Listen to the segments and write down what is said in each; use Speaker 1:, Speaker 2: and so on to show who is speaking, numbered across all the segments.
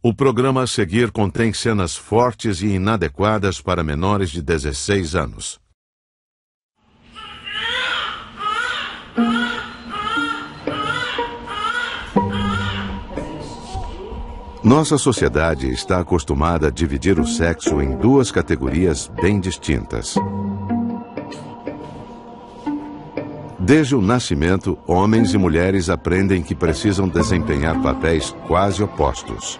Speaker 1: O programa a seguir contém cenas fortes e inadequadas para menores de 16 anos. Nossa sociedade está acostumada a dividir o sexo em duas categorias bem distintas. Desde o nascimento, homens e mulheres aprendem que precisam desempenhar papéis quase opostos.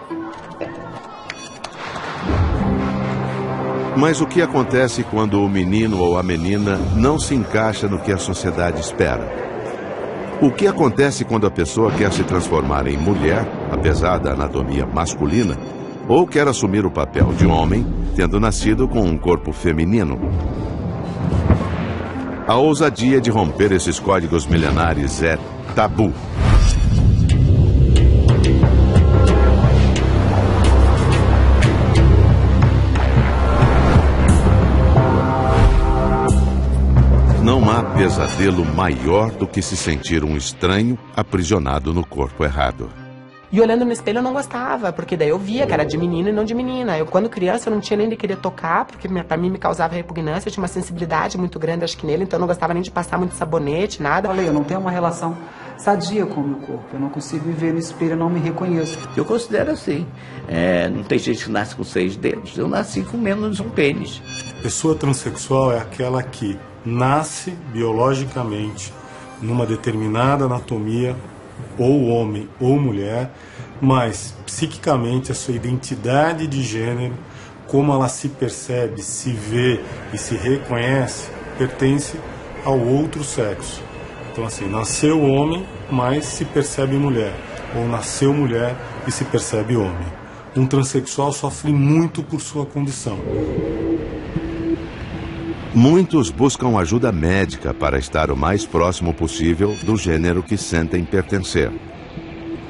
Speaker 1: Mas o que acontece quando o menino ou a menina não se encaixa no que a sociedade espera? O que acontece quando a pessoa quer se transformar em mulher, apesar da anatomia masculina, ou quer assumir o papel de homem, tendo nascido com um corpo feminino? A ousadia de romper esses códigos milenares é tabu. Não há pesadelo maior do que se sentir um estranho aprisionado no corpo errado.
Speaker 2: E olhando no espelho eu não gostava, porque daí eu via que era de menino e não de menina. Eu, quando criança, eu não tinha nem de querer tocar, porque pra mim me causava repugnância, eu tinha uma sensibilidade muito grande, acho que nele, então eu não gostava nem de passar muito sabonete, nada.
Speaker 3: Eu não tenho uma relação sadia com o meu corpo, eu não consigo me ver no espelho, eu não me reconheço.
Speaker 4: Eu considero assim, não tem gente que nasce com 6 dedos, eu nasci com menos um pênis.
Speaker 5: Pessoa transexual é aquela que nasce biologicamente numa determinada anatomia, ou homem ou mulher, mas psiquicamente a sua identidade de gênero, como ela se percebe, se vê e se reconhece, pertence ao outro sexo. Então assim, nasceu homem, mas se percebe mulher, ou nasceu mulher e se percebe homem. Um transexual sofre muito por sua condição.
Speaker 1: Muitos buscam ajuda médica para estar o mais próximo possível do gênero que sentem pertencer.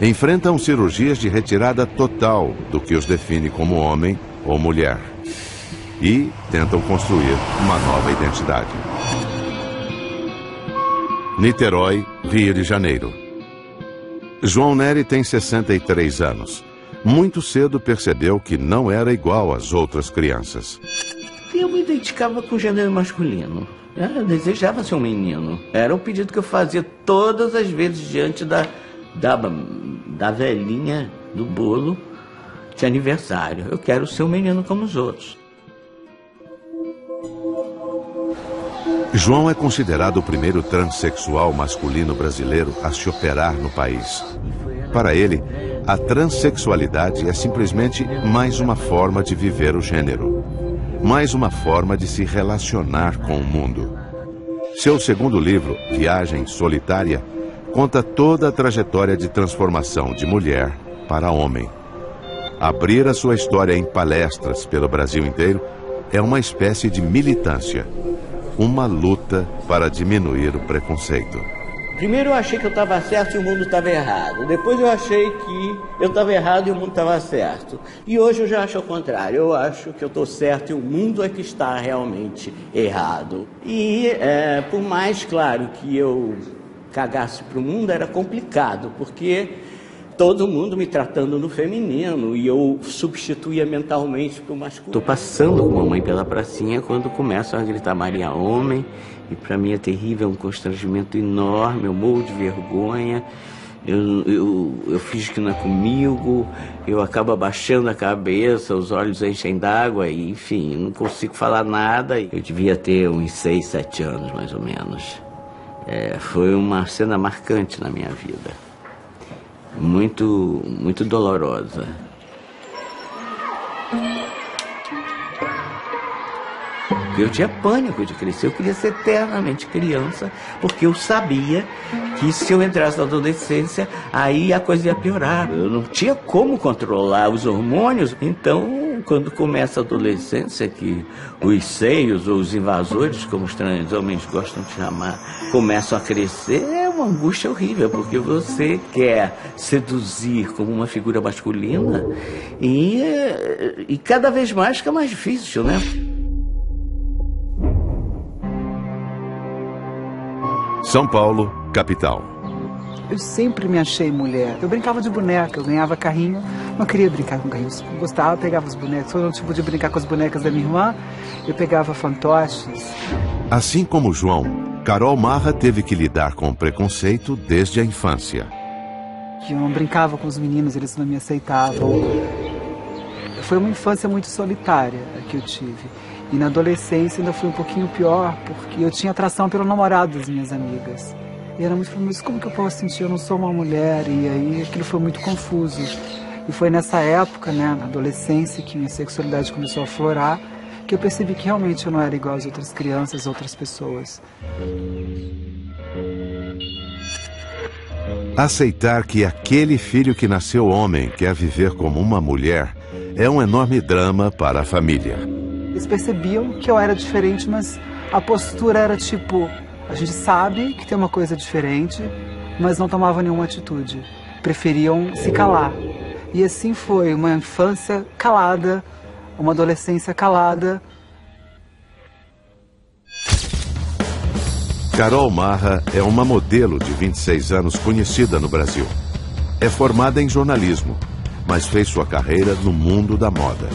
Speaker 1: Enfrentam cirurgias de retirada total do que os define como homem ou mulher. E tentam construir uma nova identidade. Niterói, Rio de Janeiro. João Nery tem 63 anos. Muito cedo percebeu que não era igual às outras crianças.
Speaker 4: Eu me identificava com o gênero masculino. Eu desejava ser um menino. Era o pedido que eu fazia todas as vezes diante da velhinha do bolo de aniversário. Eu quero ser um menino como os outros.
Speaker 1: João é considerado o primeiro transexual masculino brasileiro a se operar no país. Para ele, a transexualidade é simplesmente mais uma forma de viver o gênero. Mais uma forma de se relacionar com o mundo. Seu segundo livro, Viagem Solitária, conta toda a trajetória de transformação de mulher para homem. Abrir a sua história em palestras pelo Brasil inteiro é uma espécie de militância, uma luta para diminuir o preconceito.
Speaker 4: Primeiro eu achei que eu estava certo e o mundo estava errado. Depois eu achei que eu estava errado e o mundo estava certo. E hoje eu já acho o contrário. Eu acho que eu estou certo e o mundo é que está realmente errado. E por mais claro que eu cagasse para o mundo, era complicado, porque todo mundo me tratando no feminino e eu substituía mentalmente para o masculino. Estou passando com a mamãe pela pracinha quando começam a gritar Maria Homem. E para mim é terrível, é um constrangimento enorme, eu morro de vergonha, eu finjo que não é comigo, eu acabo abaixando a cabeça, os olhos enchem d'água, e enfim, não consigo falar nada. Eu devia ter uns 6, 7 anos, mais ou menos. Foi uma cena marcante na minha vida, muito, muito dolorosa. Eu tinha pânico de crescer, eu queria ser eternamente criança, porque eu sabia que se eu entrasse na adolescência, aí a coisa ia piorar. Eu não tinha como controlar os hormônios, então quando começa a adolescência, que os seios ou os invasores, como os trans homens gostam de chamar, começam a crescer, é uma angústia horrível, porque você quer seduzir como uma figura masculina e cada vez mais fica mais difícil, né?
Speaker 1: São Paulo, capital.
Speaker 3: Eu sempre me achei mulher. Eu brincava de boneca, eu ganhava carrinho, não queria brincar com carrinhos. Gostava, pegava os bonecos. Quando eu não podia brincar com as bonecas da minha irmã, eu pegava fantoches.
Speaker 1: Assim como João, Carol Marra teve que lidar com preconceito desde a infância.
Speaker 3: Eu não brincava com os meninos, eles não me aceitavam. Foi uma infância muito solitária que eu tive. E na adolescência ainda foi um pouquinho pior, porque eu tinha atração pelo namorado das minhas amigas. E era muito famoso, como que eu posso sentir? Eu não sou uma mulher. E aí aquilo foi muito confuso. E foi nessa época, né, na adolescência, que minha sexualidade começou a aflorar, que eu percebi que realmente eu não era igual às outras crianças, outras pessoas.
Speaker 1: Aceitar que aquele filho que nasceu homem quer viver como uma mulher é um enorme drama para a família.
Speaker 3: Eles percebiam que eu era diferente, mas a postura era tipo... A gente sabe que tem uma coisa diferente, mas não tomavam nenhuma atitude. Preferiam se calar. E assim foi, uma infância calada, uma adolescência calada.
Speaker 1: Carol Marra é uma modelo de 26 anos conhecida no Brasil. É formada em jornalismo, mas fez sua carreira no mundo da moda.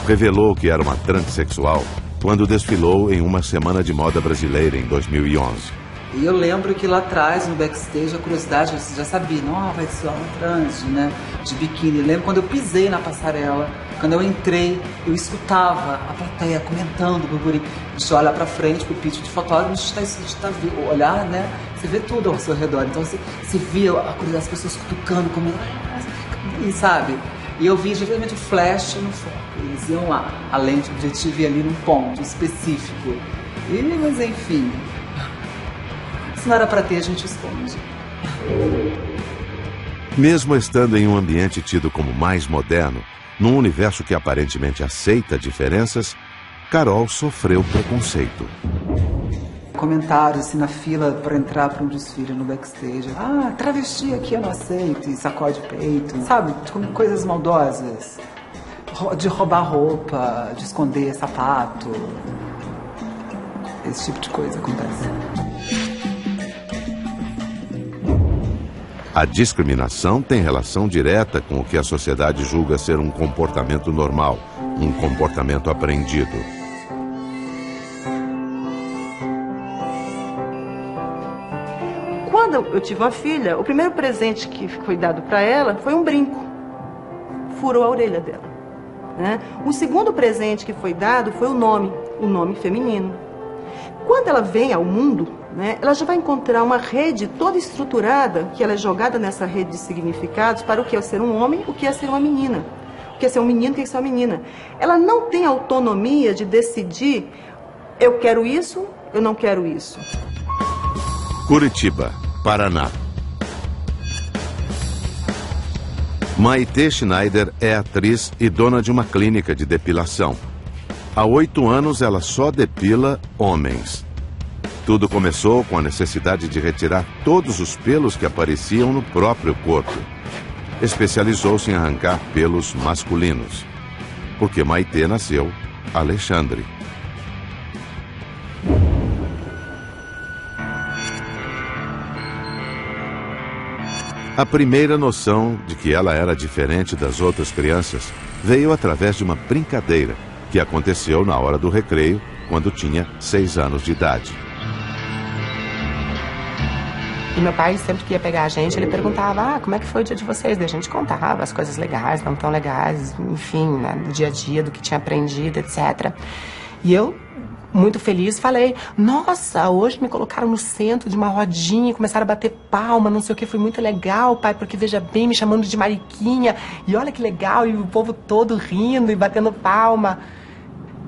Speaker 1: Revelou que era uma transexual quando desfilou em uma semana de moda brasileira em 2011.
Speaker 3: E eu lembro que lá atrás, no backstage, a curiosidade, você já sabia, não, vai ser uma trans, né, de biquíni. Eu lembro quando eu pisei na passarela, quando eu entrei, eu escutava a plateia comentando, burburinho. A gente olha pra frente, pro pitch de fotógrafo, a gente tá olhar, né, você vê tudo ao seu redor. Então você via a curiosidade, as pessoas cutucando, comendo, e sabe? E eu vi geralmente o flash no foco. Eles iam lá, a lente objetiva ia ali num ponto específico. Mas enfim, se não era para ter, a gente esconde.
Speaker 1: Mesmo estando em um ambiente tido como mais moderno, num universo que aparentemente aceita diferenças, Carol sofreu preconceito.
Speaker 3: Comentários assim na fila para entrar para um desfile no backstage. Ah, travesti aqui eu não aceito, e sacode peito, sabe? Coisas maldosas. De roubar roupa, de esconder sapato. Esse tipo de coisa acontece.
Speaker 1: A discriminação tem relação direta com o que a sociedade julga ser um comportamento normal, um comportamento aprendido.
Speaker 6: Quando eu tive uma filha, o primeiro presente que foi dado para ela foi um brinco. Furou a orelha dela. Né? O segundo presente que foi dado foi o nome feminino. Quando ela vem ao mundo, né, ela já vai encontrar uma rede toda estruturada, que ela é jogada nessa rede de significados para o que é ser um homem, o que é ser uma menina. O que é ser um menino, o que é ser uma menina. Ela não tem autonomia de decidir, eu quero isso, eu não quero isso.
Speaker 1: Curitiba, Paraná. Maitê Schneider é atriz e dona de uma clínica de depilação. Há 8 anos ela só depila homens. Tudo começou com a necessidade de retirar todos os pelos que apareciam no próprio corpo. Especializou-se em arrancar pelos masculinos, porque Maitê nasceu Alexandre. A primeira noção de que ela era diferente das outras crianças veio através de uma brincadeira que aconteceu na hora do recreio, quando tinha 6 anos de idade.
Speaker 2: E meu pai, sempre que ia pegar a gente, ele perguntava, como é que foi o dia de vocês? Daí a gente contava as coisas legais, não tão legais, enfim, né, do dia a dia, do que tinha aprendido, etc. E eu, muito feliz, falei, nossa, hoje me colocaram no centro de uma rodinha e começaram a bater palma, não sei o que, foi muito legal, pai, porque veja bem, me chamando de Mariquinha, e olha que legal, e o povo todo rindo e batendo palma.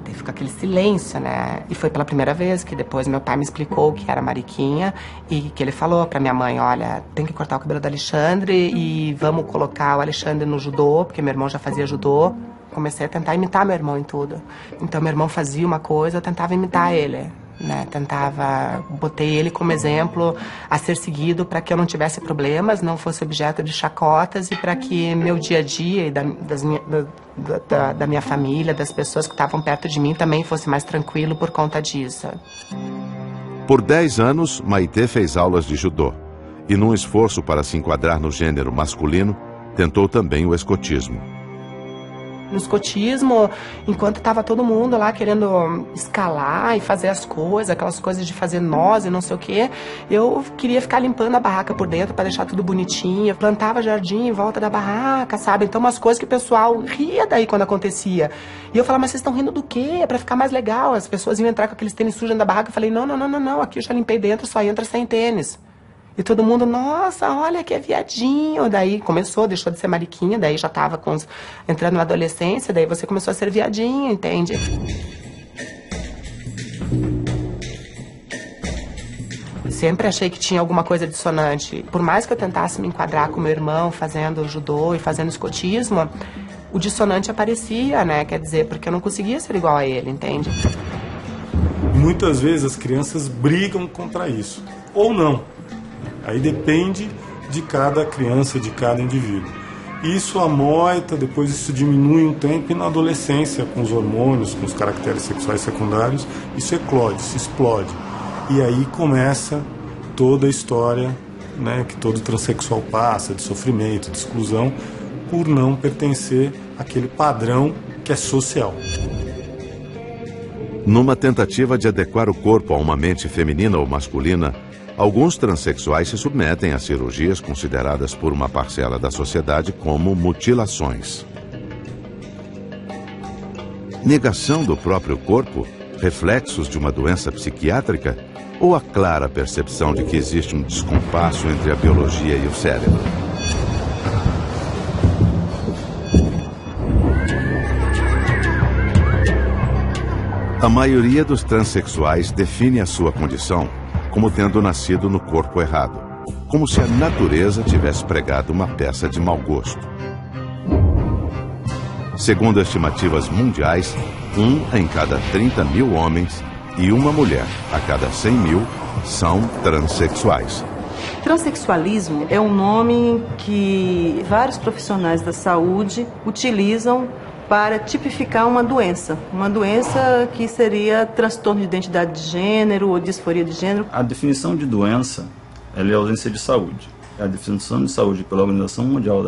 Speaker 2: Daí ficou aquele silêncio, né? E foi pela primeira vez que depois meu pai me explicou que era Mariquinha e que ele falou pra minha mãe, olha, tem que cortar o cabelo do Alexandre e vamos colocar o Alexandre no judô, porque meu irmão já fazia judô. Comecei a tentar imitar meu irmão em tudo. Então meu irmão fazia uma coisa, eu tentava imitar ele, né? Botei ele como exemplo a ser seguido para que eu não tivesse problemas, não fosse objeto de chacotas e para que meu dia a dia e da minha família, das pessoas que estavam perto de mim também fosse mais tranquilo por conta disso.
Speaker 1: Por 10 anos, Maitê fez aulas de judô e, num esforço para se enquadrar no gênero masculino, tentou também o escotismo.
Speaker 2: No escotismo, enquanto estava todo mundo lá querendo escalar e fazer as coisas, aquelas coisas de fazer nós e não sei o quê, eu queria ficar limpando a barraca por dentro para deixar tudo bonitinho. Eu plantava jardim em volta da barraca, sabe? Então umas coisas que o pessoal ria daí quando acontecia. E eu falava, mas vocês estão rindo do quê? É para ficar mais legal. As pessoas iam entrar com aqueles tênis sujos da barraca. Eu falei, não, aqui eu já limpei dentro, só entra sem tênis. E todo mundo, nossa, olha que é viadinho. Daí começou, deixou de ser mariquinha, daí já tava entrando na adolescência, daí você começou a ser viadinho, entende? Sempre achei que tinha alguma coisa dissonante. Por mais que eu tentasse me enquadrar com meu irmão fazendo judô e fazendo escotismo, o dissonante aparecia, né? Quer dizer, porque eu não conseguia ser igual a ele, entende?
Speaker 5: Muitas vezes as crianças brigam contra isso, ou não. Aí depende de cada criança, de cada indivíduo. Isso amoita, depois isso diminui um tempo e na adolescência, com os hormônios, com os caracteres sexuais secundários, isso eclode, se explode. E aí começa toda a história, né, que todo transexual passa, de sofrimento, de exclusão, por não pertencer àquele padrão que é social.
Speaker 1: Numa tentativa de adequar o corpo a uma mente feminina ou masculina, alguns transexuais se submetem a cirurgias consideradas por uma parcela da sociedade como mutilações. Negação do próprio corpo, reflexos de uma doença psiquiátrica ou a clara percepção de que existe um descompasso entre a biologia e o cérebro? A maioria dos transexuais define a sua condição como tendo nascido no corpo errado, como se a natureza tivesse pregado uma peça de mau gosto. Segundo estimativas mundiais, 1 em cada 30 mil homens e uma mulher a cada 100 mil são transexuais.
Speaker 6: Transexualismo é um nome que vários profissionais da saúde utilizam para tipificar uma doença que seria transtorno de identidade de gênero ou disforia de gênero.
Speaker 7: A definição de doença ela é ausência de saúde. A definição de saúde pela Organização Mundial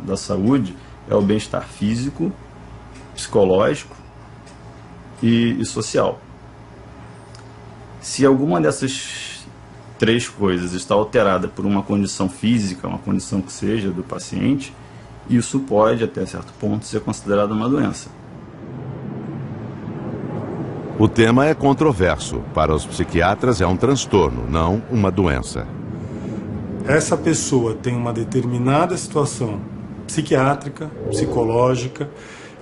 Speaker 7: da Saúde é o bem-estar físico, psicológico e social. Se alguma dessas três coisas está alterada por uma condição física, uma condição que seja do paciente, isso pode, até certo ponto, ser considerado uma doença.
Speaker 1: O tema é controverso. Para os psiquiatras é um transtorno, não uma doença.
Speaker 5: Essa pessoa tem uma determinada situação psiquiátrica, psicológica,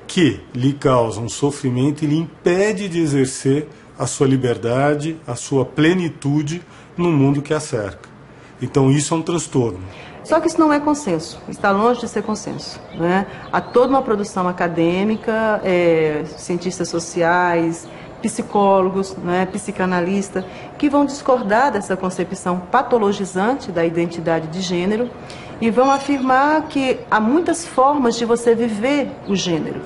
Speaker 5: que lhe causa um sofrimento e lhe impede de exercer a sua liberdade, a sua plenitude no mundo que a cerca. Então isso é um transtorno.
Speaker 6: Só que isso não é consenso, está longe de ser consenso, né? Há toda uma produção acadêmica, cientistas sociais, psicólogos, né, psicanalistas, que vão discordar dessa concepção patologizante da identidade de gênero e vão afirmar que há muitas formas de você viver o gênero.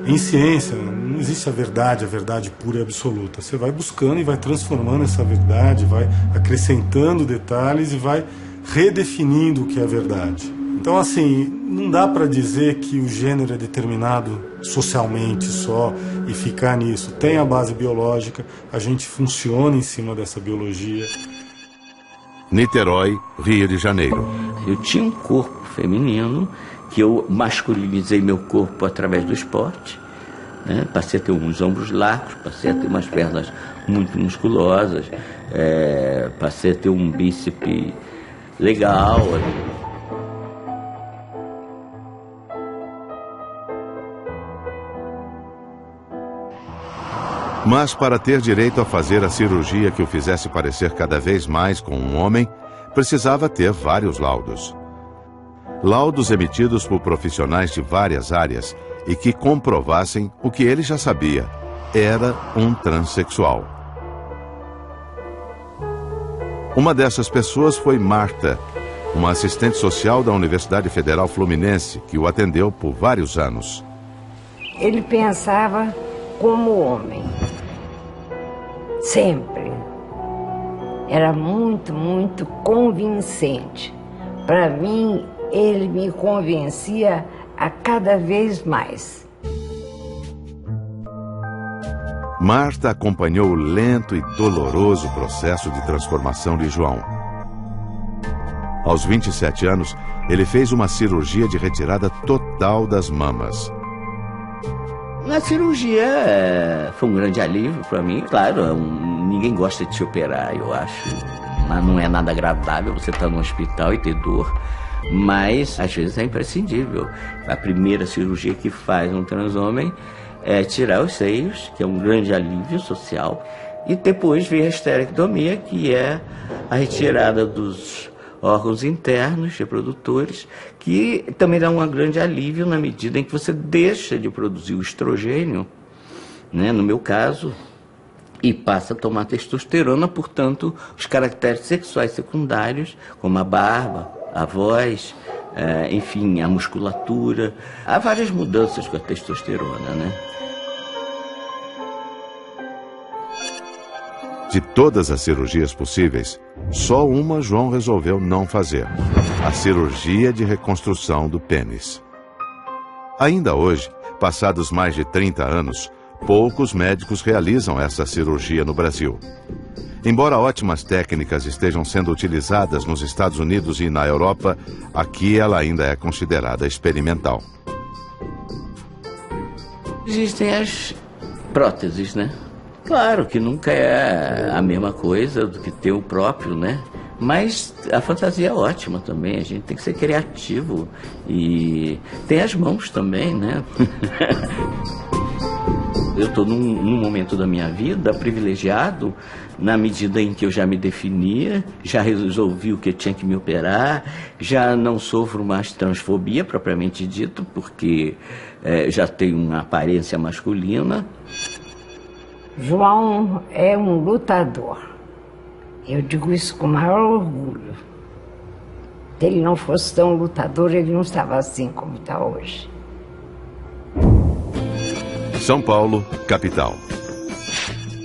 Speaker 5: Em ciência, não existe a verdade pura e absoluta. Você vai buscando e vai transformando essa verdade, vai acrescentando detalhes e vai redefinindo o que é verdade. Então, assim, não dá para dizer que o gênero é determinado socialmente só e ficar nisso. Tem a base biológica, a gente funciona em cima dessa biologia.
Speaker 1: Niterói, Rio de Janeiro.
Speaker 4: Eu tinha um corpo feminino, que eu masculinizei meu corpo através do esporte, né? Passei a ter uns ombros largos, passei a ter umas pernas muito musculosas, passei a ter um bíceps legal.
Speaker 1: Mas para ter direito a fazer a cirurgia que o fizesse parecer cada vez mais com um homem, precisava ter vários laudos. Laudos emitidos por profissionais de várias áreas e que comprovassem o que ele já sabia: era um transexual. Uma dessas pessoas foi Marta, uma assistente social da Universidade Federal Fluminense, que o atendeu por vários anos.
Speaker 8: Ele pensava como homem, sempre. era muito, muito convincente. Para mim, ele me convencia a cada vez mais.
Speaker 1: Marta acompanhou o lento e doloroso processo de transformação de João. Aos 27 anos, ele fez uma cirurgia de retirada total das mamas.
Speaker 4: A cirurgia foi um grande alívio para mim. Claro, ninguém gosta de se operar, eu acho. Mas não é nada agradável você estar no hospital e ter dor. Mas, às vezes, é imprescindível. A primeira cirurgia que faz um transhomem é tirar os seios, que é um grande alívio social. E depois vem a esterectomia, que é a retirada dos órgãos internos reprodutores, que também dá um grande alívio na medida em que você deixa de produzir o estrogênio, né, no meu caso, e passa a tomar testosterona. Portanto, os caracteres sexuais secundários, como a barba, a voz, enfim, a musculatura, há várias mudanças com a testosterona, né?
Speaker 1: De todas as cirurgias possíveis, só uma João resolveu não fazer: a cirurgia de reconstrução do pênis. Ainda hoje, passados mais de 30 anos, poucos médicos realizam essa cirurgia no Brasil. Embora ótimas técnicas estejam sendo utilizadas nos Estados Unidos e na Europa, aqui ela ainda é considerada experimental.
Speaker 4: Existem as próteses, né? Claro que nunca é a mesma coisa do que ter o próprio, né? Mas a fantasia é ótima também, a gente tem que ser criativo. E tem as mãos também, né? Eu estou num momento da minha vida privilegiado, na medida em que eu já me definia, já resolvi o que eu tinha que me operar, já não sofro mais transfobia propriamente dito, porque já tenho uma aparência masculina.
Speaker 8: João é um lutador. Eu digo isso com maior orgulho. Se ele não fosse tão lutador, ele não estava assim como está hoje.
Speaker 1: São Paulo, capital.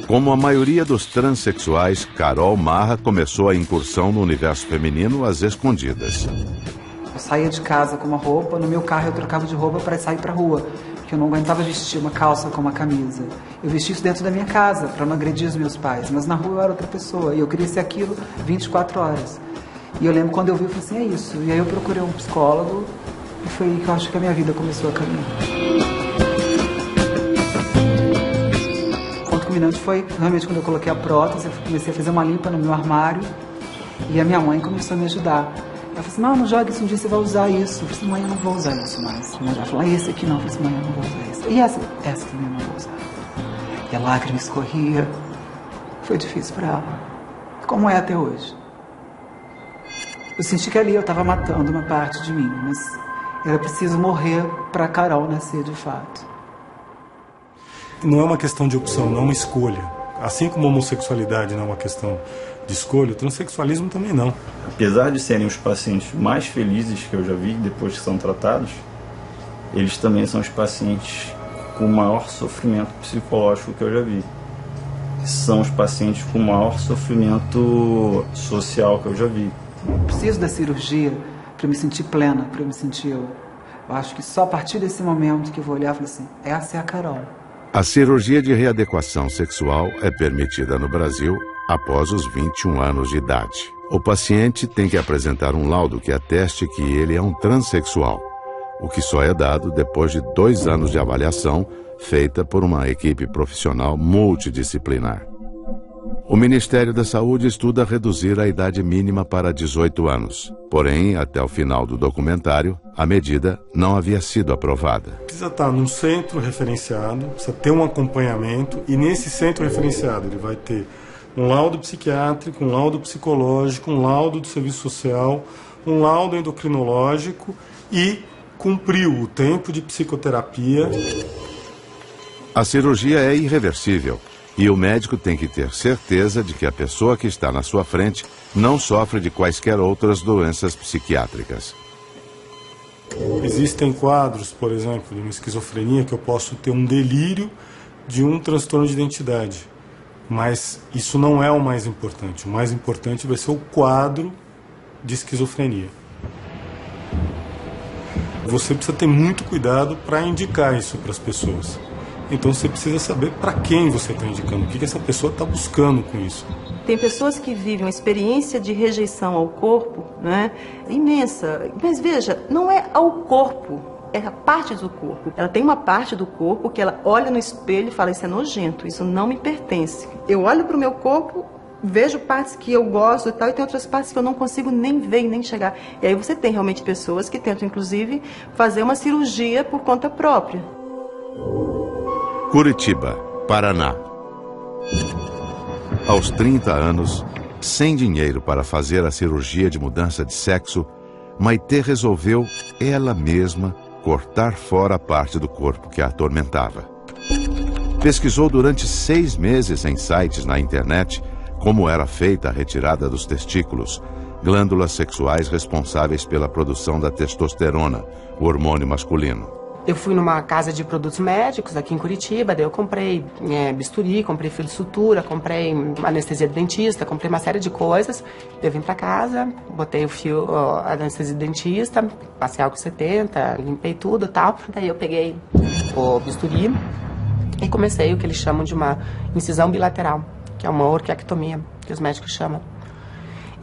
Speaker 1: Como a maioria dos transexuais, Carol Marra começou a incursão no universo feminino às escondidas.
Speaker 3: Eu saía de casa com uma roupa, no meu carro eu trocava de roupa para sair para rua, porque eu não aguentava vestir uma calça com uma camisa. Eu vestia isso dentro da minha casa, para não agredir os meus pais, mas na rua eu era outra pessoa, e eu queria ser aquilo 24 horas. E eu lembro quando eu vi, eu falei assim, é isso. E aí eu procurei um psicólogo, e foi aí que eu acho que a minha vida começou a caminhar. O ponto culminante foi, realmente, quando eu coloquei a prótese, eu comecei a fazer uma limpa no meu armário, e a minha mãe começou a me ajudar. Ela falou assim, não joga isso, um dia você vai usar isso. Eu falei assim, mãe, eu não vou usar isso mais. Ela falou, esse aqui não. Eu falei assim, mãe, eu não vou usar esse. E essa também eu não vou usar. E a lágrima escorria. Foi difícil para ela. Como é até hoje. Eu senti que ali eu estava matando uma parte de mim, mas era preciso morrer para Carol nascer de fato.
Speaker 5: Não é uma questão de opção, não é uma escolha. Assim como a homossexualidade não é uma questão de escolha, o transexualismo também não.
Speaker 7: Apesar de serem os pacientes mais felizes que eu já vi depois que são tratados, eles também são os pacientes com maior sofrimento psicológico que eu já vi. São os pacientes com maior sofrimento social que eu já vi.
Speaker 3: Eu preciso da cirurgia para me sentir plena, para me sentir eu. Eu acho que só a partir desse momento que eu vou olhar e falar assim, essa é a Carol.
Speaker 1: A cirurgia de readequação sexual é permitida no Brasil após os 21 anos de idade. O paciente tem que apresentar um laudo que ateste que ele é um transexual, o que só é dado depois de 2 anos de avaliação feita por uma equipe profissional multidisciplinar. O Ministério da Saúde estuda reduzir a idade mínima para 18 anos. Porém, até o final do documentário, a medida não havia sido aprovada.
Speaker 5: Precisa estar num centro referenciado, precisa ter um acompanhamento, e nesse centro referenciado ele vai ter um laudo psiquiátrico, um laudo psicológico, um laudo do serviço social, um laudo endocrinológico e cumpriu o tempo de psicoterapia.
Speaker 1: A cirurgia é irreversível e o médico tem que ter certeza de que a pessoa que está na sua frente não sofre de quaisquer outras doenças psiquiátricas.
Speaker 5: Existem quadros, por exemplo, de uma esquizofrenia que eu posso ter um delírio de um transtorno de identidade. Mas isso não é o mais importante. O mais importante vai ser o quadro de esquizofrenia. Você precisa ter muito cuidado para indicar isso para as pessoas. Então você precisa saber para quem você está indicando, o que essa pessoa está buscando com isso.
Speaker 6: Tem pessoas que vivem uma experiência de rejeição ao corpo, né, imensa. Mas veja, não é ao corpo, é a parte do corpo. Ela tem uma parte do corpo que ela olha no espelho e fala, isso é nojento, isso não me pertence. Eu olho para o meu corpo, vejo partes que eu gosto e tal, e tem outras partes que eu não consigo nem ver, nem chegar. E aí você tem realmente pessoas que tentam, inclusive, fazer uma cirurgia por conta própria.
Speaker 1: Curitiba, Paraná. Aos 30 anos, sem dinheiro para fazer a cirurgia de mudança de sexo, Maitê resolveu, ela mesma, cortar fora a parte do corpo que a atormentava. Pesquisou durante 6 meses em sites na internet como era feita a retirada dos testículos, glândulas sexuais responsáveis pela produção da testosterona, o hormônio masculino.
Speaker 2: Eu fui numa casa de produtos médicos aqui em Curitiba, daí eu comprei bisturi, comprei fio de sutura, comprei anestesia de dentista, comprei uma série de coisas. Eu vim pra casa, botei o fio, a anestesia de dentista, passei álcool 70, limpei tudo e tal. Daí eu peguei o bisturi e comecei o que eles chamam de uma incisão bilateral, que é uma orquiectomia, que os médicos chamam.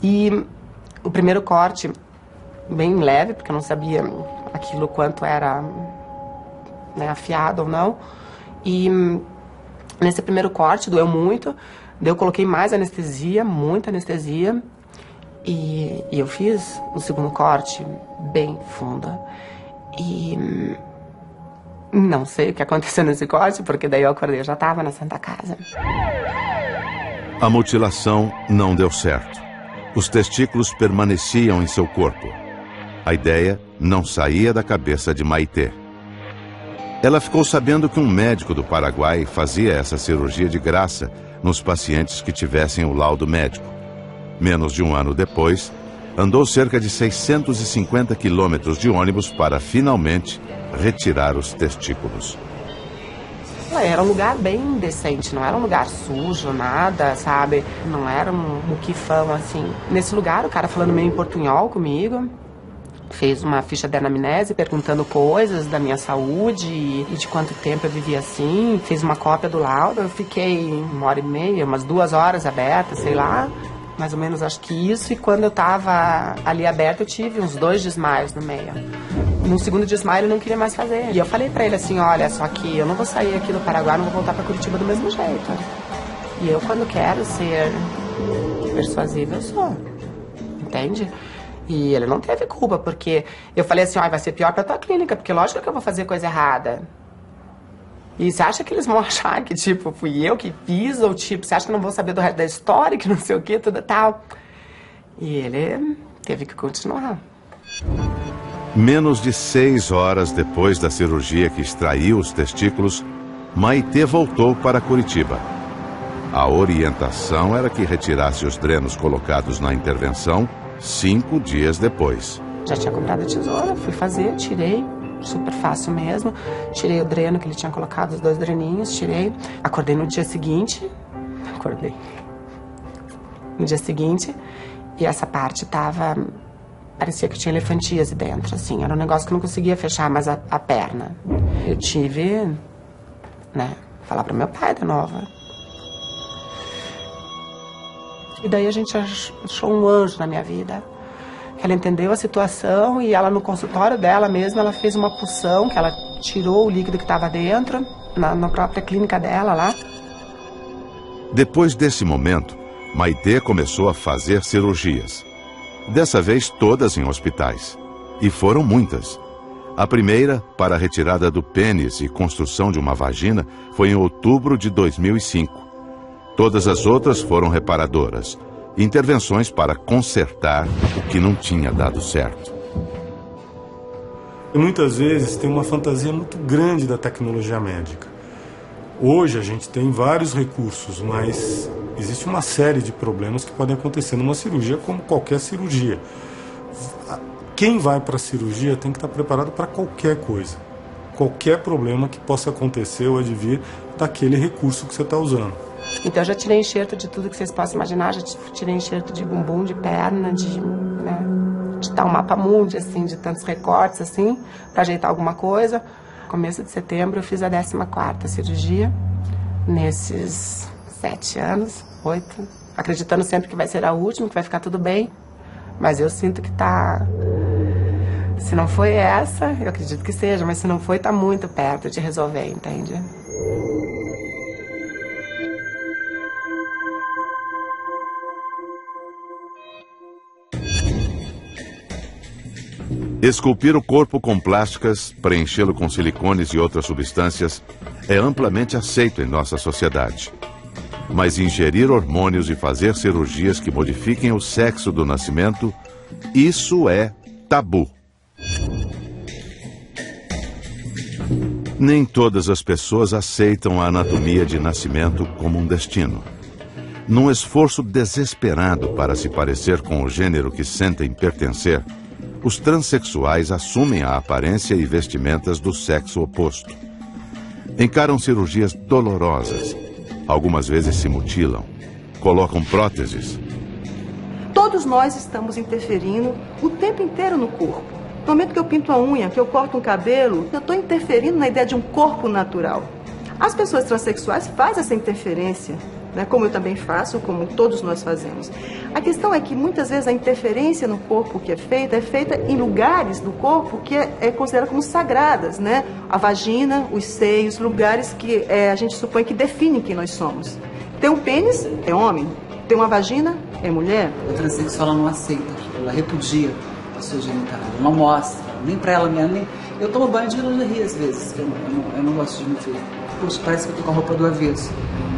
Speaker 2: E o primeiro corte, bem leve, porque eu não sabia aquilo quanto era... afiado ou não, e nesse primeiro corte doeu muito, daí eu coloquei mais anestesia, muita anestesia, e eu fiz o segundo corte bem funda, e não sei o que aconteceu nesse corte, porque daí eu acordei, eu já estava na Santa Casa.
Speaker 1: A mutilação não deu certo. Os testículos permaneciam em seu corpo. A ideia não saía da cabeça de Maitê. Ela ficou sabendo que um médico do Paraguai fazia essa cirurgia de graça nos pacientes que tivessem o laudo médico. Menos de um ano depois, andou cerca de 650 quilômetros de ônibus para, finalmente, retirar os testículos.
Speaker 2: Era um lugar bem decente, não era um lugar sujo, nada, sabe? Não era um muquifão, assim. Nesse lugar, o cara falando meio em portunhol comigo, fez uma ficha de anamnese perguntando coisas da minha saúde e de quanto tempo eu vivia assim. Fez uma cópia do laudo. Eu fiquei 1h30, umas 2 horas aberta, sei lá. Mais ou menos acho que isso. E quando eu tava ali aberta, eu tive uns 2 desmaios no meio. No segundo desmaio, ele não queria mais fazer. E eu falei pra ele assim, olha, só que eu não vou sair aqui do Paraguai, não vou voltar pra Curitiba do mesmo jeito. E eu, quando quero ser persuasiva, eu sou. Entende? E ele não teve culpa, porque eu falei assim, vai ser pior pra tua clínica, porque lógico que eu vou fazer coisa errada. E você acha que eles vão achar que, tipo, fui eu que fiz, ou tipo, você acha que não vou saber do resto da história, que não sei o que, tudo tal. E ele teve que continuar.
Speaker 1: Menos de 6 horas depois da cirurgia que extraiu os testículos, Maitê voltou para Curitiba. A orientação era que retirasse os drenos colocados na intervenção 5 dias depois.
Speaker 2: Já tinha comprado a tesoura, fui fazer, tirei, super fácil mesmo. Tirei o dreno que ele tinha colocado, os 2 dreninhos, tirei. Acordei no dia seguinte, no dia seguinte, e essa parte tava, parecia que tinha elefantíase dentro, assim, era um negócio que eu não conseguia fechar mais a perna. Eu tive, falar pro meu pai de novo. E daí a gente achou um anjo na minha vida. Ela entendeu a situação e ela, no consultório dela mesma, ela fez uma punção, que ela tirou o líquido que estava dentro, na própria clínica dela lá.
Speaker 1: Depois desse momento, Maitê começou a fazer cirurgias. Dessa vez todas em hospitais. E foram muitas. A primeira, para a retirada do pênis e construção de uma vagina, foi em outubro de 2005. Todas as outras foram reparadoras, intervenções para consertar o que não tinha dado certo.
Speaker 5: E muitas vezes tem uma fantasia muito grande da tecnologia médica. Hoje a gente tem vários recursos, mas existe uma série de problemas que podem acontecer numa cirurgia, como qualquer cirurgia. Quem vai para a cirurgia tem que estar preparado para qualquer coisa. Qualquer problema que possa acontecer ou advir daquele recurso que você está usando.
Speaker 2: Então eu já tirei enxerto de tudo que vocês possam imaginar, já tirei enxerto de bumbum, de perna, de tal mapa mundi, assim, de tantos recortes, assim, pra ajeitar alguma coisa. Começo de setembro eu fiz a 14ª cirurgia, nesses 7 anos, 8, acreditando sempre que vai ser a última, que vai ficar tudo bem, mas eu sinto que tá... Se não foi essa, eu acredito que seja, mas se não foi, tá muito perto de resolver, entende?
Speaker 1: Esculpir o corpo com plásticas, preenchê-lo com silicones e outras substâncias é amplamente aceito em nossa sociedade. Mas ingerir hormônios e fazer cirurgias que modifiquem o sexo do nascimento, isso é tabu. Nem todas as pessoas aceitam a anatomia de nascimento como um destino. Num esforço desesperado para se parecer com o gênero que sentem pertencer, os transexuais assumem a aparência e vestimentas do sexo oposto. Encaram cirurgias dolorosas. Algumas vezes se mutilam. Colocam próteses.
Speaker 6: Todos nós estamos interferindo o tempo inteiro no corpo. No momento que eu pinto a unha, que eu corto um cabelo, eu estou interferindo na ideia de um corpo natural. As pessoas transexuais fazem essa interferência, né, como eu também faço, como todos nós fazemos. A questão é que muitas vezes a interferência no corpo que é feita em lugares do corpo que é considerado como sagradas, né? A vagina, os seios, lugares que a gente supõe que definem quem nós somos. Tem um pênis, é homem. Tem uma vagina, é mulher.
Speaker 3: A transexual não aceita aquilo, ela repudia a sua genitália, não mostra, nem pra ela mesma, nem... Eu tomo banho de lingerie às vezes, eu não gosto de me ver. Poxa, parece que eu tô com a roupa do avesso.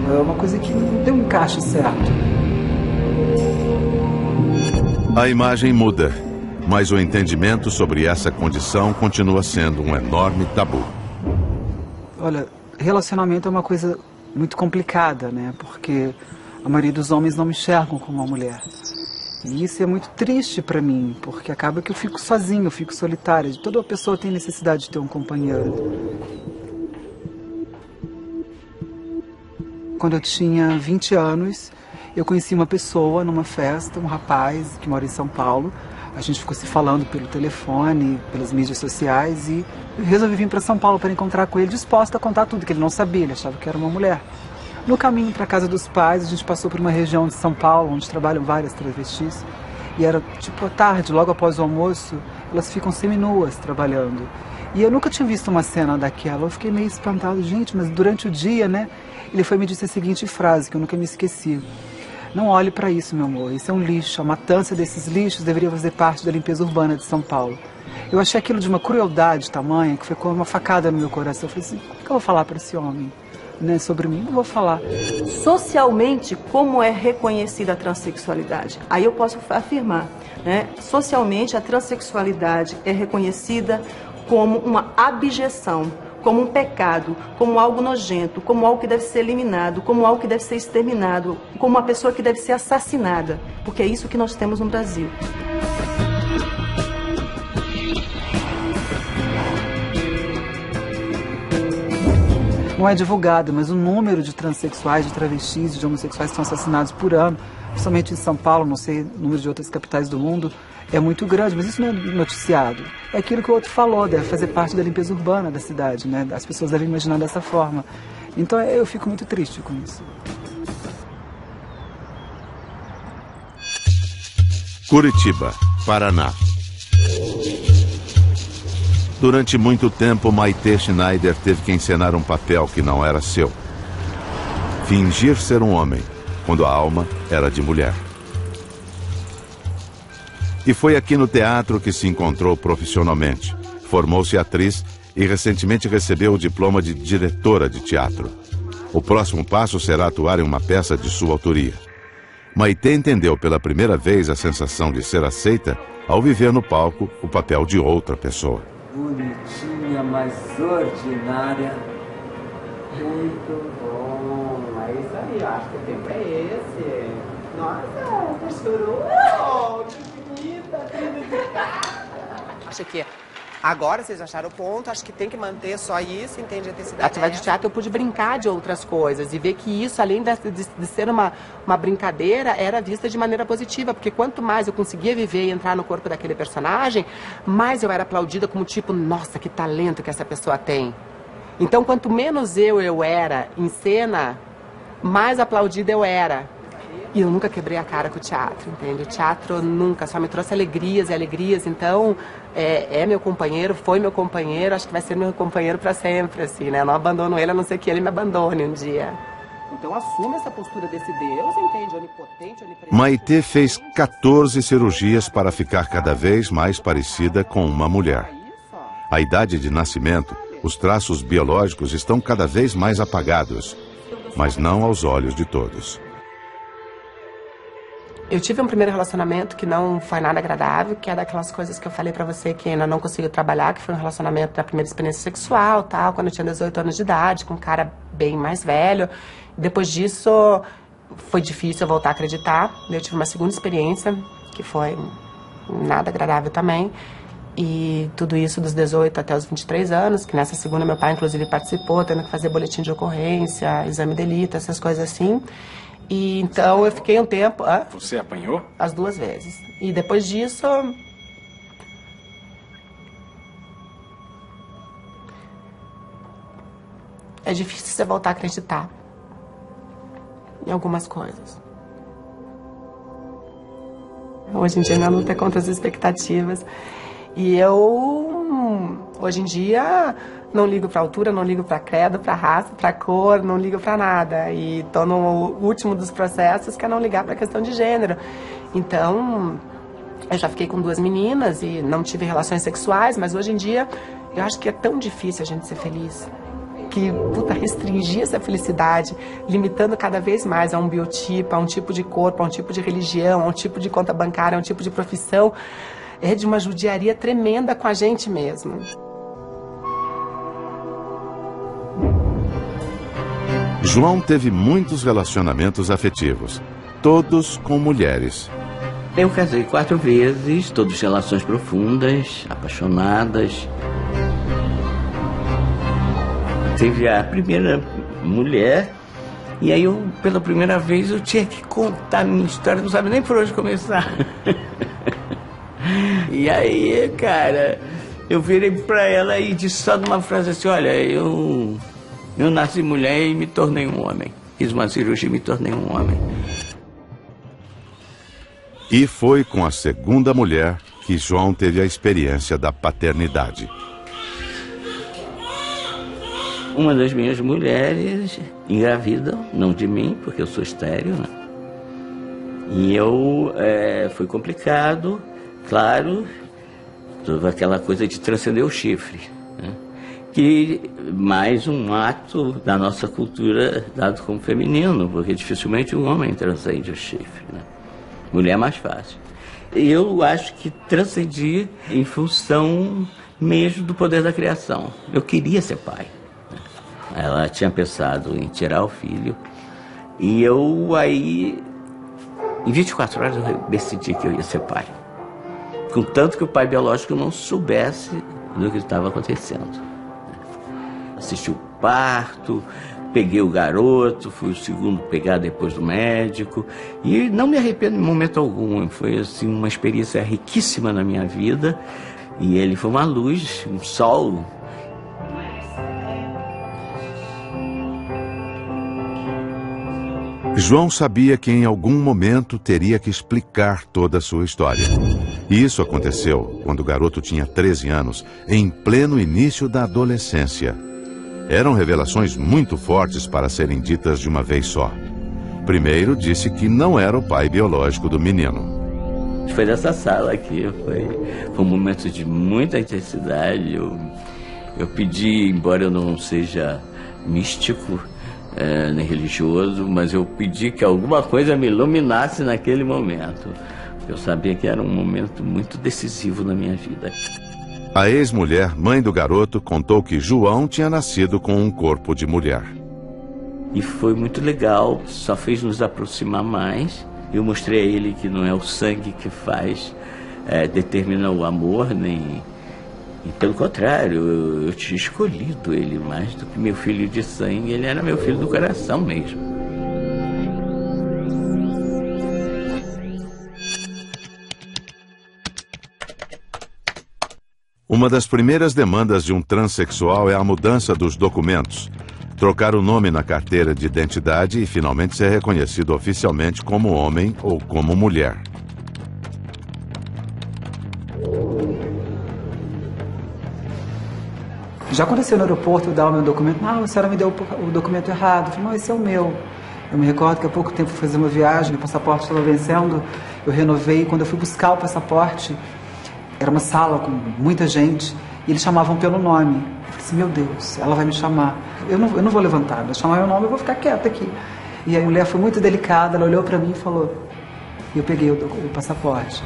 Speaker 3: É uma coisa que não tem um encaixe certo.
Speaker 1: A imagem muda, mas o entendimento sobre essa condição continua sendo um enorme tabu.
Speaker 3: Olha, relacionamento é uma coisa muito complicada, né? Porque a maioria dos homens não me enxergam como uma mulher. E isso é muito triste pra mim, porque acaba que eu fico sozinho, eu fico solitária. Toda pessoa tem necessidade de ter um companheiro. Quando eu tinha 20 anos, eu conheci uma pessoa numa festa, um rapaz que mora em São Paulo. A gente ficou se falando pelo telefone, pelas mídias sociais e eu resolvi vir para São Paulo para encontrar com ele, disposta a contar tudo, que ele não sabia, ele achava que era uma mulher. No caminho para a casa dos pais, a gente passou por uma região de São Paulo, onde trabalham várias travestis. E era tipo à tarde, logo após o almoço, elas ficam seminuas trabalhando. E eu nunca tinha visto uma cena daquela, eu fiquei meio espantado, gente, mas durante o dia, né? Ele foi me disse a seguinte frase, que eu nunca me esqueci. Não olhe para isso, meu amor, isso é um lixo. A matança desses lixos deveria fazer parte da limpeza urbana de São Paulo. Eu achei aquilo de uma crueldade tamanha, que ficou uma facada no meu coração. Eu falei assim, o que eu vou falar para esse homem? Né, sobre mim, não vou falar.
Speaker 6: Socialmente, como é reconhecida a transexualidade? Aí eu posso afirmar, né? Socialmente, a transexualidade é reconhecida como uma abjeção, como um pecado, como algo nojento, como algo que deve ser eliminado, como algo que deve ser exterminado, como uma pessoa que deve ser assassinada, porque é isso que nós temos no Brasil.
Speaker 3: Não é divulgado, mas o número de transexuais, de travestis, de homossexuais que são assassinados por ano, principalmente em São Paulo, não sei, o número de outras capitais do mundo, é muito grande, mas isso não é noticiado. É aquilo que o outro falou, deve fazer parte da limpeza urbana da cidade, né? As pessoas devem imaginar dessa forma. Então eu fico muito triste com isso.
Speaker 1: Curitiba, Paraná. Durante muito tempo, Maitê Schneider teve que encenar um papel que não era seu. Fingir ser um homem, quando a alma era de mulher. E foi aqui no teatro que se encontrou profissionalmente. Formou-se atriz e recentemente recebeu o diploma de diretora de teatro. O próximo passo será atuar em uma peça de sua autoria. Maitê entendeu pela primeira vez a sensação de ser aceita ao viver no palco o papel de outra pessoa.
Speaker 9: Bonitinha, mas ordinária.
Speaker 2: Muito bom. É isso aí, eu acho que o tempo é esse. Nossa, costurou. Que bonita, linda de cara. Acho que Agora vocês acharam o ponto, acho que tem que manter só isso, entende? Através do teatro eu pude brincar de outras coisas e ver que isso, além de ser uma brincadeira, era vista de maneira positiva, porque quanto mais eu conseguia viver e entrar no corpo daquele personagem, mais eu era aplaudida como tipo, nossa, que talento que essa pessoa tem. Então, quanto menos eu era em cena, mais aplaudida eu era. E eu nunca quebrei a cara com o teatro, entende? O teatro nunca, só me trouxe alegrias e alegrias. Então, é meu companheiro, foi meu companheiro, acho que vai ser meu companheiro para sempre, assim, né? Eu não abandono ele, a não ser que ele me abandone um dia. Então, assume essa postura desse Deus, entende? Onipotente, onipresente.
Speaker 1: Maitê fez 14 cirurgias para ficar cada vez mais parecida com uma mulher. A idade de nascimento, os traços biológicos estão cada vez mais apagados, mas não aos olhos de todos.
Speaker 2: Eu tive um primeiro relacionamento que não foi nada agradável, que é daquelas coisas que eu falei pra você que ainda não conseguiu trabalhar, que foi um relacionamento da primeira experiência sexual, tal, quando eu tinha 18 anos de idade, com um cara bem mais velho. Depois disso, foi difícil eu voltar a acreditar. Eu tive uma segunda experiência, que foi nada agradável também. E tudo isso dos 18 até os 23 anos, que nessa segunda meu pai, inclusive, participou, tendo que fazer boletim de ocorrência, exame de delito, essas coisas assim. E então eu fiquei um tempo...
Speaker 10: Você apanhou?
Speaker 2: As 2 vezes. E depois disso... É difícil você voltar a acreditar em algumas coisas. Hoje em dia minha luta é contra as expectativas. E eu, hoje em dia, não ligo pra altura, não ligo pra credo, pra raça, pra cor, não ligo pra nada. E tô no último dos processos, que é não ligar pra questão de gênero. Então, eu já fiquei com 2 meninas e não tive relações sexuais, mas hoje em dia, eu acho que é tão difícil a gente ser feliz. Que, puta, restringir essa felicidade, limitando cada vez mais a um biotipo, a um tipo de corpo, a um tipo de religião, a um tipo de conta bancária, a um tipo de profissão, é de uma judiaria tremenda com a gente mesmo.
Speaker 1: João teve muitos relacionamentos afetivos, todos com mulheres.
Speaker 4: Eu casei 4 vezes, todas relações profundas, apaixonadas. Teve a primeira mulher, e aí eu, pela primeira vez, eu tinha que contar a minha história, não sabe nem por onde começar. E aí, cara, eu virei pra ela e disse só numa frase assim, olha, eu nasci mulher e me tornei um homem. Fiz uma cirurgia e me tornei um homem.
Speaker 1: E foi com a segunda mulher que João teve a experiência da paternidade.
Speaker 4: Uma das minhas mulheres engravida, não de mim, porque eu sou estéril, né? E foi complicado, claro, toda aquela coisa de transcender o chifre, né? Que mais um ato da nossa cultura dado como feminino, porque dificilmente um homem transcende o chifre, né? Mulher é mais fácil. Eu acho que transcendi em função mesmo do poder da criação. Eu queria ser pai. Ela tinha pensado em tirar o filho. E eu aí, em 24 horas, eu decidi que eu ia ser pai. Contanto que o pai biológico não soubesse do que estava acontecendo. Assisti o parto, peguei o garoto, fui o segundo a pegar depois do médico. E não me arrependo em momento algum. Foi assim, uma experiência riquíssima na minha vida. E ele foi uma luz, um sol.
Speaker 1: João sabia que em algum momento teria que explicar toda a sua história. E isso aconteceu quando o garoto tinha 13 anos, em pleno início da adolescência. Eram revelações muito fortes para serem ditas de uma vez só. Primeiro disse que não era o pai biológico do menino.
Speaker 4: Foi nessa sala aqui, foi um momento de muita intensidade. Eu pedi, embora eu não seja místico, nem religioso, mas eu pedi que alguma coisa me iluminasse naquele momento. Eu sabia que era um momento muito decisivo na minha vida.
Speaker 1: A ex-mulher, mãe do garoto, contou que João tinha nascido com um corpo de mulher.
Speaker 4: E foi muito legal, só fez nos aproximar mais. Eu mostrei a ele que não é o sangue que determina o amor, nem E pelo contrário, eu tinha escolhido ele mais do que meu filho de sangue. Ele era meu filho do coração mesmo.
Speaker 1: Uma das primeiras demandas de um transexual é a mudança dos documentos, trocar o nome na carteira de identidade e finalmente ser reconhecido oficialmente como homem ou como mulher.
Speaker 3: Já aconteceu no aeroporto eu dar o meu documento, não, a senhora me deu o documento errado. Eu falei, não, esse é o meu. Eu me recordo que há pouco tempo fui fazer uma viagem, meu passaporte estava vencendo, eu renovei, quando eu fui buscar o passaporte, era uma sala com muita gente, e eles chamavam pelo nome. Eu falei assim, meu Deus, ela vai me chamar. Eu não vou levantar, vai chamar meu nome, eu vou ficar quieta aqui. E a mulher foi muito delicada, ela olhou para mim e falou, e eu peguei o passaporte.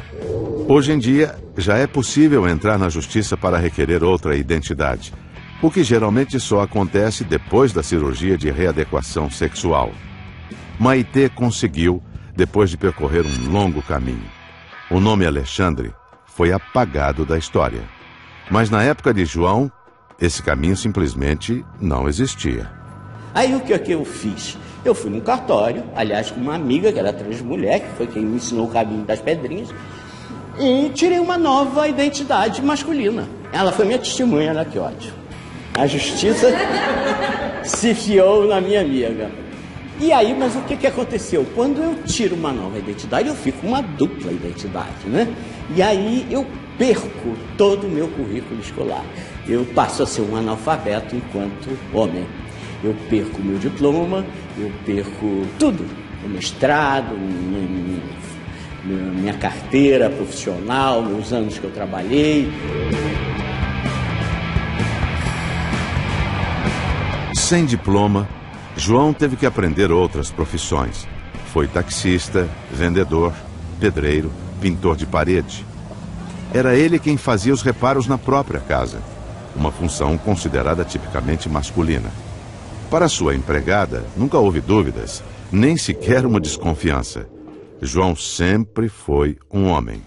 Speaker 1: Hoje em dia, já é possível entrar na justiça para requerer outra identidade, o que geralmente só acontece depois da cirurgia de readequação sexual. Maitê conseguiu, depois de percorrer um longo caminho. O nome Alexandre foi apagado da história. Mas na época de João, esse caminho simplesmente não existia.
Speaker 4: Aí o que eu fiz? Eu fui num cartório, aliás, com uma amiga que era transmulher, que foi quem me ensinou o caminho das pedrinhas, e tirei uma nova identidade masculina. Ela foi minha testemunha, olha que ótimo. A justiça se fiou na minha amiga. E aí, mas o que aconteceu? Quando eu tiro uma nova identidade, eu fico uma dupla identidade, né? E aí eu perco todo o meu currículo escolar. Eu passo a ser um analfabeto enquanto homem. Eu perco meu diploma, eu perco tudo. O mestrado, minha carteira profissional, meus anos que eu trabalhei.
Speaker 1: Sem diploma, João teve que aprender outras profissões. Foi taxista, vendedor, pedreiro, pintor de parede. Era ele quem fazia os reparos na própria casa, uma função considerada tipicamente masculina. Para sua empregada, nunca houve dúvidas, nem sequer uma desconfiança. João sempre foi um homem.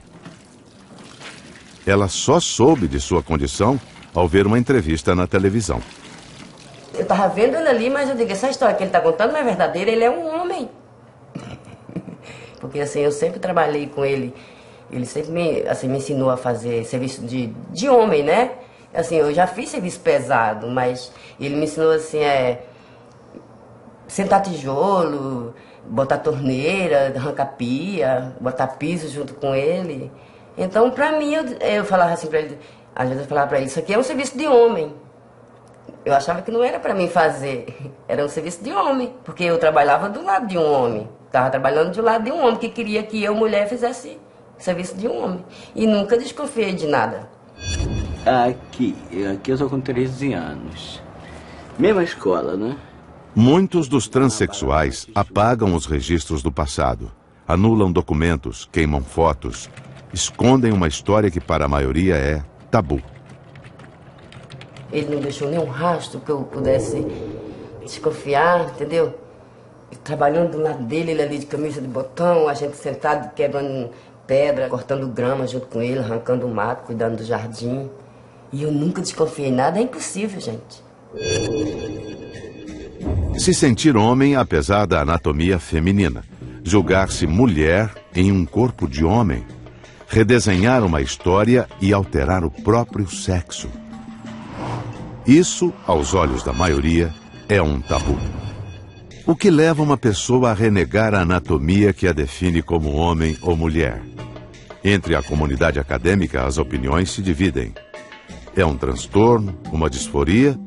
Speaker 1: Ela só soube de sua condição ao ver uma entrevista na televisão.
Speaker 10: Eu estava vendo ele ali, mas eu digo, essa história que ele está contando não é verdadeira, ele é um homem. Porque assim, eu sempre trabalhei com ele, ele sempre me ensinou a fazer serviço de homem, né? Assim, eu já fiz serviço pesado, mas ele me ensinou assim, sentar tijolo, botar torneira, arrancar pia, botar piso junto com ele. Então, pra mim, eu falava assim pra ele, às vezes eu falava pra ele, isso aqui é um serviço de homem. Eu achava que não era pra mim fazer, era um serviço de homem, porque eu trabalhava do lado de um homem. Estava trabalhando do lado de um homem que queria que eu, mulher, fizesse serviço de um homem. E nunca desconfiei de nada.
Speaker 4: Aqui eu estou com 13 anos. Mesma escola, né?
Speaker 1: Muitos dos transexuais apagam os registros do passado, anulam documentos, queimam fotos, escondem uma história que para a maioria é tabu.
Speaker 10: Ele não deixou nenhum rastro que eu pudesse desconfiar, entendeu? Trabalhando do lado dele, ele ali de camisa de botão, a gente sentado quebrando pedra, cortando grama junto com ele, arrancando mato, cuidando do jardim. E eu nunca desconfiei nada, é impossível, gente.
Speaker 1: Se sentir homem apesar da anatomia feminina, julgar-se mulher em um corpo de homem, redesenhar uma história e alterar o próprio sexo. Isso, aos olhos da maioria, é um tabu. O que leva uma pessoa a renegar a anatomia que a define como homem ou mulher? Entre a comunidade acadêmica, as opiniões se dividem. É um transtorno, uma disforia,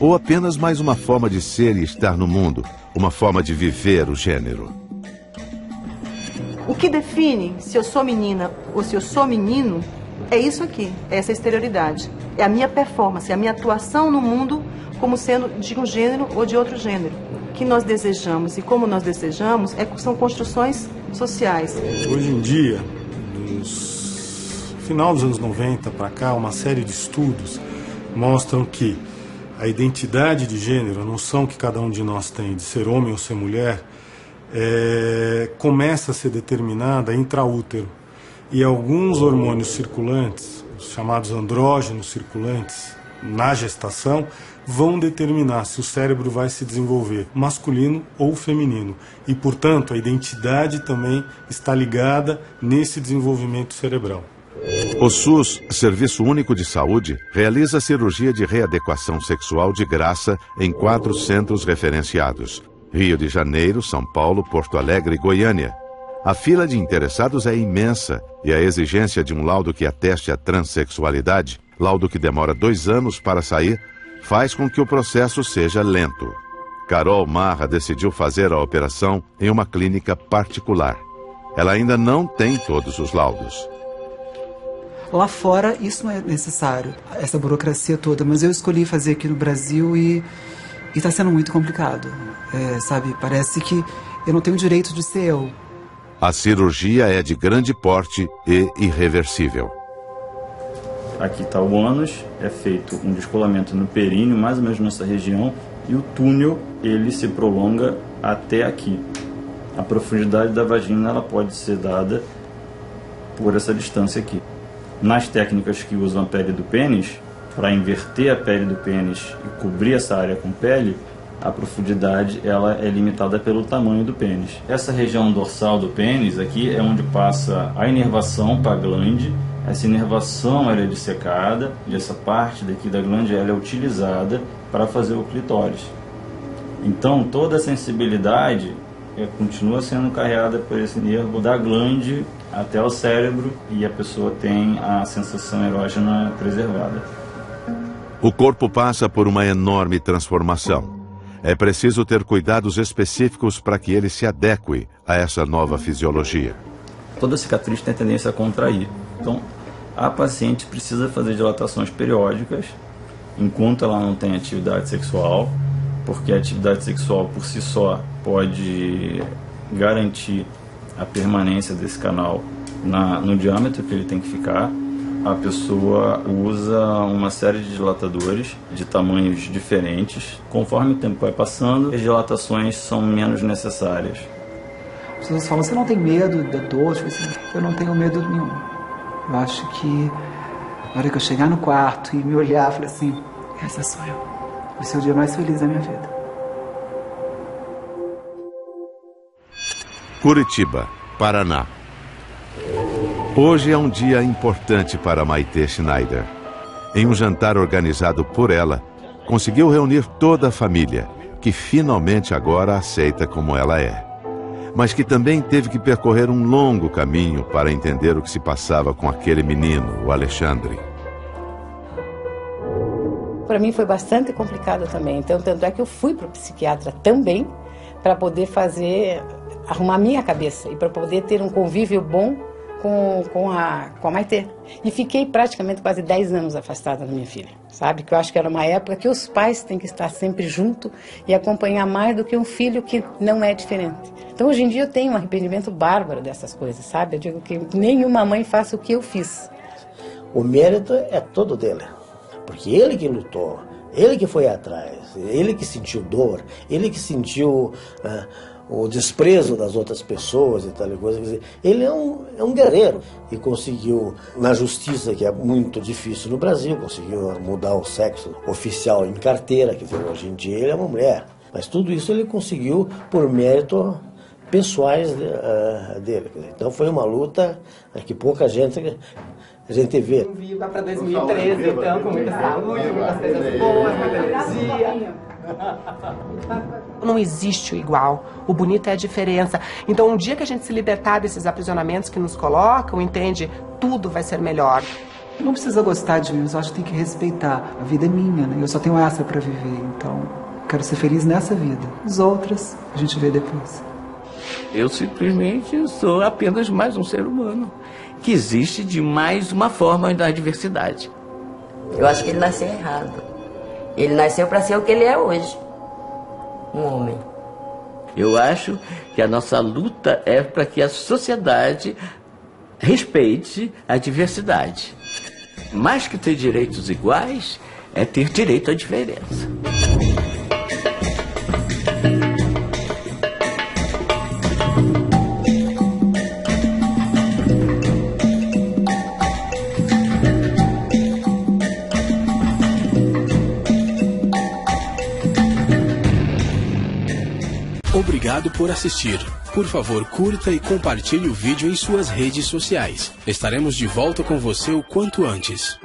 Speaker 1: ou apenas mais uma forma de ser e estar no mundo, uma forma de viver o gênero?
Speaker 6: O que define se eu sou menina ou se eu sou menino é isso aqui, é essa exterioridade. É a minha performance, é a minha atuação no mundo como sendo de um gênero ou de outro gênero. O que nós desejamos e como nós desejamos são construções sociais.
Speaker 5: Hoje em dia, final dos anos 90 para cá, uma série de estudos mostram que a identidade de gênero, a noção que cada um de nós tem de ser homem ou ser mulher, começa a ser determinada intraútero. e alguns hormônios circulantes, os chamados andrógenos circulantes, na gestação, vão determinar se o cérebro vai se desenvolver masculino ou feminino. E, portanto, a identidade também está ligada nesse desenvolvimento cerebral.
Speaker 1: O SUS, Serviço Único de Saúde, realiza cirurgia de readequação sexual de graça em 4 centros referenciados: Rio de Janeiro, São Paulo, Porto Alegre e Goiânia. A fila de interessados é imensa e a exigência de um laudo que ateste a transexualidade, laudo que demora 2 anos para sair, faz com que o processo seja lento. Carol Marra decidiu fazer a operação em uma clínica particular. Ela ainda não tem todos os laudos.
Speaker 3: Lá fora, isso não é necessário, essa burocracia toda, mas eu escolhi fazer aqui no Brasil e está sendo muito complicado. Sabe, parece que eu não tenho o direito de ser eu.
Speaker 1: A cirurgia é de grande porte e irreversível.
Speaker 7: Aqui está o ânus, é feito um descolamento no períneo, mais ou menos nessa região, e o túnel, ele se prolonga até aqui. A profundidade da vagina, ela pode ser dada por essa distância aqui. Nas técnicas que usam a pele do pênis, para inverter a pele do pênis e cobrir essa área com pele, a profundidade ela é limitada pelo tamanho do pênis. Essa região dorsal do pênis aqui é onde passa a inervação para a glande. Essa inervação ela é dissecada e essa parte daqui da glande ela é utilizada para fazer o clitóris. Então toda a sensibilidade continua sendo carregada por esse nervo da glande até o cérebro e a pessoa tem a sensação erógena preservada.
Speaker 1: O corpo passa por uma enorme transformação. É preciso ter cuidados específicos para que ele se adeque a essa nova fisiologia.
Speaker 7: Toda cicatriz tem tendência a contrair. Então, a paciente precisa fazer dilatações periódicas enquanto ela não tem atividade sexual, porque a atividade sexual por si só pode garantir a permanência desse canal no diâmetro que ele tem que ficar. A pessoa usa uma série de dilatadores de tamanhos diferentes. Conforme o tempo vai passando, as dilatações são menos necessárias.
Speaker 3: As pessoas falam, você não tem medo da dor? Eu não tenho medo nenhum. Eu acho que na hora que eu chegar no quarto e me olhar, eu falei assim, essa sou eu. Vai ser o dia mais feliz da minha vida.
Speaker 1: Curitiba, Paraná. Hoje é um dia importante para Maitê Schneider. Em um jantar organizado por ela, conseguiu reunir toda a família, que finalmente agora a aceita como ela é. Mas que também teve que percorrer um longo caminho para entender o que se passava com aquele menino, o Alexandre.
Speaker 11: Para mim foi bastante complicado também. Então, tanto é que eu fui para o psiquiatra também, para poder arrumar a minha cabeça e para poder ter um convívio bom com a Maitê. E fiquei praticamente quase 10 anos afastada da minha filha, sabe? Que eu acho que era uma época que os pais têm que estar sempre junto e acompanhar mais do que um filho que não é diferente. Então, hoje em dia, eu tenho um arrependimento bárbaro dessas coisas, sabe? Eu digo que nenhuma mãe faça o que eu fiz.
Speaker 12: O mérito é todo dele, porque ele que lutou, ele que foi atrás, ele que sentiu dor, ele que sentiu o desprezo das outras pessoas e tal coisa. Quer dizer, ele é um guerreiro e conseguiu, na justiça, que é muito difícil no Brasil, conseguiu mudar o sexo oficial em carteira, quer dizer, hoje em dia ele é uma mulher. Mas tudo isso ele conseguiu por mérito pessoais dele. Quer dizer, então foi uma luta que pouca gente vê.
Speaker 2: Viva para 2013, então, com muita saúde, muitas coisas boas, muita energia. Não existe o igual, o bonito é a diferença. Então, um dia que a gente se libertar desses aprisionamentos que nos colocam, entende, tudo vai ser melhor.
Speaker 3: Não precisa gostar de mim, eu só acho que tem que respeitar. A vida é minha, né? Eu só tenho essa para viver, então quero ser feliz nessa vida. As outras, a gente vê depois.
Speaker 13: Eu simplesmente sou apenas mais um ser humano que existe de mais uma forma da diversidade.
Speaker 10: Eu acho que ele nasceu errado. Ele nasceu para ser o que ele é hoje, um homem.
Speaker 13: Eu acho que a nossa luta é para que a sociedade respeite a diversidade. Mais que ter direitos iguais, é ter direito à diferença.
Speaker 14: obrigado por assistir. Por favor, curta e compartilhe o vídeo em suas redes sociais. Estaremos de volta com você o quanto antes.